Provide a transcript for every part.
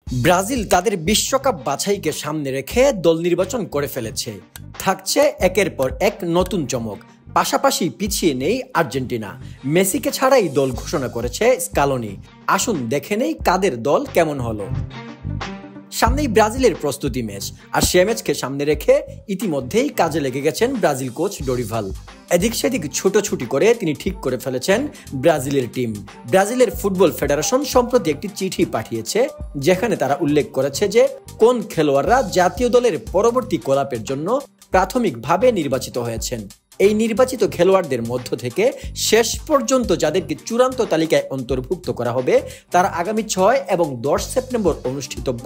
Brazil তাদের বিশ্বকাপ বাছাইকে সামনে রেখে দল নির্বাচন করে ফেলেছে। থাকছে একের পর এক নতুন চমক। পাশাপাশি পিছিয়ে নেই আর্জেন্টিনা। মেসিকে ছাড়াই দল ঘোষণা করেছে স্কালোনি। আসুন দেখে নেই কাদের দল কেমন হলো। সামনেই ব্রাজিলের প্রস্তুতি ম্যাচ, আর সে ম্যাচকে সামনে রেখে ইতিমধ্যেই কাজে লেগে গেছেন ব্রাজিল কোচ ডোরিভাল। এদিক সেদিক ছুটোছুটি করে তিনি ঠিক করে ফেলেছেন ব্রাজিলের টিম। ব্রাজিলের ফুটবল ফেডারেশন সম্প্রতি একটি চিঠি পাঠিয়েছে, যেখানে তারা উল্লেখ করেছে যে কোন খেলোয়াড়রা জাতীয় দলের পরবর্তী কোলাপের জন্য প্রাথমিকভাবে নির্বাচিত হয়েছেন। এই নির্বাচিত খেলোয়াড়দের মধ্য থেকে শেষ পর্যন্ত যাদেরকে চূড়ান্ত তালিকায় অন্তর্ভুক্ত করা হবে, তারা আগামী 6 এবং 10 সেপ্টেম্বর অনুষ্ঠিতব্য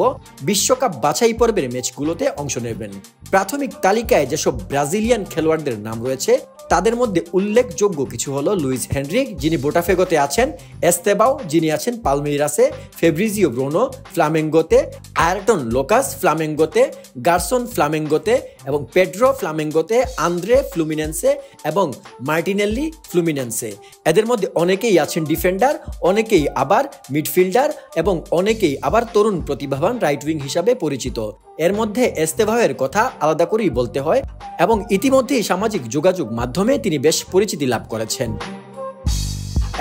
বিশ্বকাপ বাছাই পর্বের ম্যাচগুলোতে অংশ নেবেন। প্রাথমিক তালিকায় যেসব ব্রাজিলিয়ান খেলোয়াড়দের নাম রয়েছে, তাদের মধ্যে উল্লেখযোগ্য কিছু হলো লুইস হেনরিক, যিনি বোটাফেগোতে আছেন, এস্তেবাও, যিনি আছেন পালমেইরাসে, ফেব্রিজিও ব্রুনো ফ্লামেঙ্গোতে, আয়ারটন লোকাস ফ্লামেঙ্গোতে, গার্সন ফ্লামেঙ্গোতে এবং পেড্রো ফ্লামেঙ্গোতে, আন্দ্রে ফ্লুমিনেন্সে এবং মার্টিনেল্লি ফ্লুমিনেন্সে। এদের মধ্যে অনেকেই আছেন ডিফেন্ডার, অনেকেই আবার মিডফিল্ডার এবং অনেকেই আবার তরুণ প্রতিভাবান রাইট উইং হিসাবে পরিচিত। এর মধ্যে এস্তেভাওয়ের কথা আলাদা করেই বলতে হয় এবং ইতিমধ্যেই সামাজিক যোগাযোগ মাধ্যমে তিনি বেশ পরিচিতি লাভ করেছেন।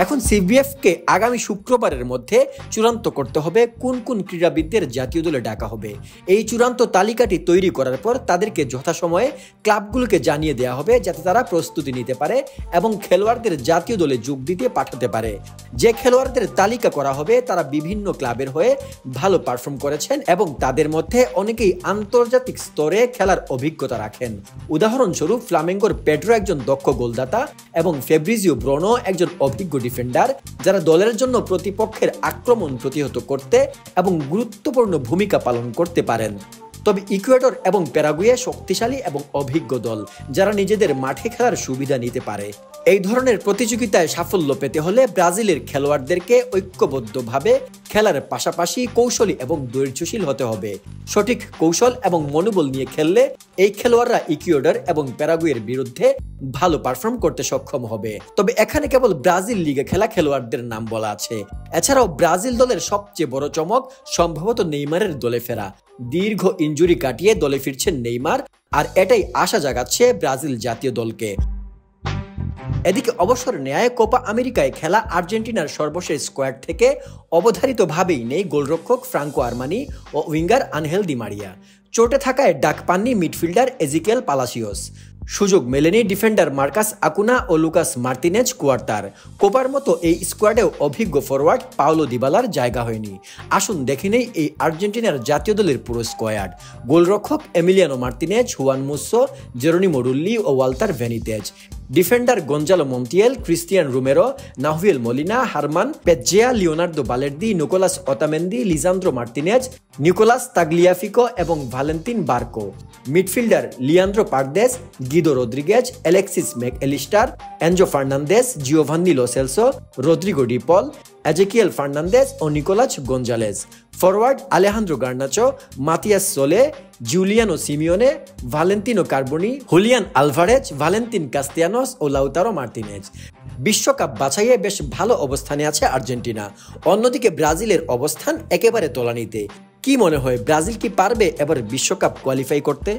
এখন সিবিএফকে আগামী শুক্রবারের মধ্যে চূড়ান্ত করতে হবে কোন কোন ক্রীড়াবিদদের জাতীয় দলে ডাকা হবে। এই চূড়ান্ত তালিকাটি তৈরি করার পর তাদেরকে যথাসময়ে ক্লাবগুলোকে জানিয়ে দেওয়া হবে, যাতে তারা প্রস্তুতি নিতে পারে এবং খেলোয়াড়দের জাতীয় দলে যোগ দিতে পাঠাতে পারে। যে খেলোয়াড়দের তালিকা করা হবে তারা বিভিন্ন ক্লাবের হয়ে ভালো পারফর্ম করেছেন এবং তাদের মধ্যে অনেকেই আন্তর্জাতিক স্তরে খেলার অভিজ্ঞতা রাখেন। উদাহরণস্বরূপ ফ্লামেঙ্গোর পেড্রো একজন দক্ষ গোলদাতা এবং ফেব্রিজিও ব্রুনো একজন অভিজ্ঞ ডিফেন্ডার, যারা দলের জন্য প্রতিপক্ষের আক্রমণ প্রতিহত করতে এবং গুরুত্বপূর্ণ ভূমিকা পালন করতে পারেন। তবে ইকুয়েডর এবং প্যারাগুয়ে শক্তিশালী এবং অভিজ্ঞ দল, যারা নিজেদের মাঠে খেলার সুবিধা নিতে পারে। এই ধরনের প্রতিযোগিতায় সাফল্য পেতে হলে ব্রাজিলের খেলোয়াড়দেরকে ঐক্যবদ্ধভাবে খেলার পাশাপাশি কৌশলী এবং ধৈর্যশীল হতে হবে। সঠিক কৌশল এবং মনোবল নিয়ে খেললে এই খেলোয়াড়রা ইকুয়েডর এবং প্যারাগুয়ের বিরুদ্ধে ভালো পারফর্ম করতে সক্ষম হবে। তবে এখানে কেবল ব্রাজিল লিগে খেলা খেলোয়াড়দের নাম বলা আছে। এছাড়াও ব্রাজিল দলের সবচেয়ে বড় চমক সম্ভবত নেইমারের দলে ফেরা। দীর্ঘ ইনজুরি কাটিয়ে দলে ফিরছেন নেইমার, আর এটাই আশা জাগাচ্ছে ব্রাজিল জাতীয় দলকে। এদিকে অবসর নেয় কোপা আমেরিকায় খেলা আর্জেন্টিনার সর্বশেষ স্কোয়াড থেকে অবধারিতভাবেই নেই গোলরক্ষক ফ্রাঙ্কো আরমানি ও উইঙ্গার আনহেল দি মারিয়া। চোটে থাকায় ডাক পাননি মিডফিল্ডার এজিকেল পালাসিওস। সুযোগ মেলেনি ডিফেন্ডার মার্কাস আকুনা ও লুকাস মার্তিনেজ কুয়ার্তার। কোপার মতো এই স্কোয়াডেও অভিজ্ঞ ফরওয়ার্ড পাওলো দিবালার জায়গা হয়নি। আসুন দেখে নেই এই আর্জেন্টিনার জাতীয় দলের পুরো স্কোয়াড। গোলরক্ষক Emiliano Martinez, Juan Musso, Geronimo Rulli ও Walter Benitez. Defender Gonzalo Montiel, Cristian Romero, Nahuel Molina, German Pezzella, Leonardo Balerdi, Nicolas Otamendi, Lisandro Martinez, Nicolas Tagliafico এবং Valentin Barco. Midfielder Leandro Paredes, Guido Rodriguez, Alexis Mac Allister, Enzo Fernandez, Giovani Lo Celso, Rodrigo De Paul, Ezequiel Fernandez ও Nicolas Gonzalez. Forward Alejandro Garnacho, Matias Soule, Giuliano Simeone, Valentino Carboni, Julian Alvarez, Valentin Castellanos ও Lautaro Martinez. বিশ্বকাপ বাছাইয়ে বেশ ভালো অবস্থানে আছে Argentina. অন্যদিকে ব্রাজিলের অবস্থান একেবারে তলানিতে। কি মনে হয়, ব্রাজিল কি পারবে এবার বিশ্বকাপ কোয়ালিফাই করতে?